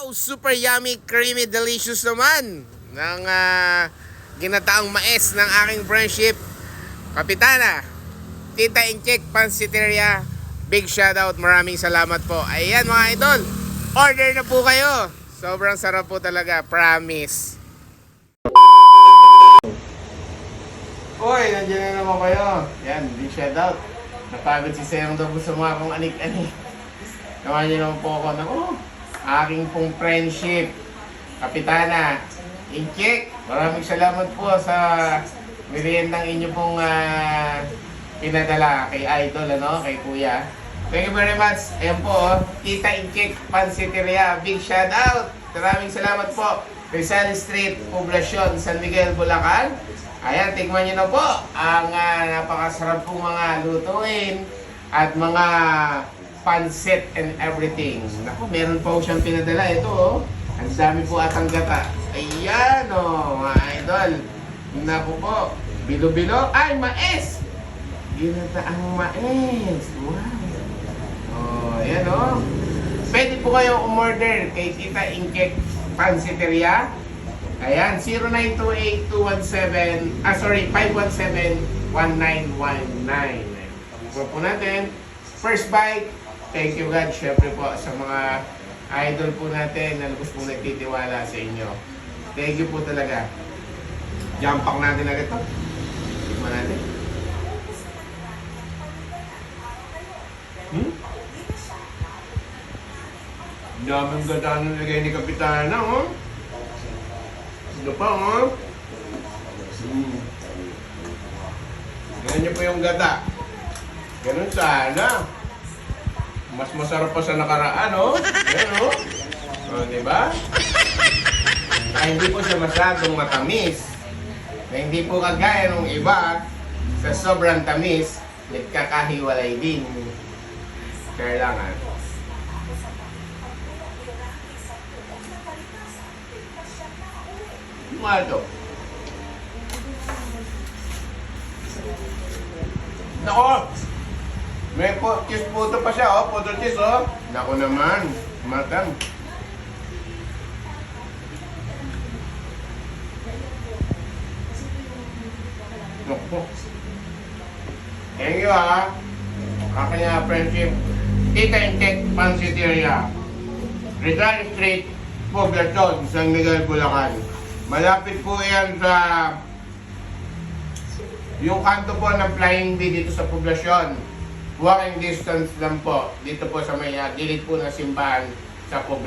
Wow! Super yummy, creamy, delicious naman ng ginataang mais ng aking friendship Kapitana Tita Incheck Pansiteria. Big shoutout, maraming salamat po. Ayan mga idol, order na po kayo. Sobrang sarap po talaga, promise. Uy, nandiyan na naman kayo. Yan, big shoutout. Napagod si Serong daw sa mga kong anik-anik. Naman niyo naman po ako ng aking pong friendship Kapitana Incheck. Maraming salamat po sa meriendang inyo pong pinadala kay Idol, kay Kuya. Thank you very much. Ayan po, Tita Incheck Pansiteria. Big shout out. Maraming salamat po. Rizal Street, Poblacion, San Miguel, Bulacan. Ayan, tingnan nyo na po ang napakasarap pong mga lutuin at mga pancit and everything. Naku, meron po siyang pinadala. Ito, ang dami po atang gata. Ayan, mga idol. Naku po, bilo-bilo. Ay, mais! Ginataang mais. Wow. Ayan, pwede po kayong umorder kay Tita Incheck Pansiteria. Ayan, 0928-517-1919. Po natin. First bite, thank you God, syempre po sa mga idol po natin na lubos pong nagtitiwala sa inyo. Thank you po talaga. Jumpak natin agad ito. Tignan natin. Daming gata na nilagay ni Kapitana, Ito pa, Ganyan niyo po yung gata. Ganun sana. Mas masarap pa sa nakaraan, Ganun, diba? Hindi po siya masyadong matamis. Na hindi po kagaya ng iba, sa sobrang tamis, nagkakahiwalay din. Kailangan. Ito. Nako! May cheese puto pa siya, puto cheese, Nako naman, matang. Nako. Thank you, aking friendship. Tita Incheck Pansiteria. Rizal Street, Poblacion, San Miguel, Bulacan. Malapit po yan sa yung kanto po ng Flying V dito sa Poblacion. Walking distance lang po dito po sa may gilid po ng simbahan sa Poblacion.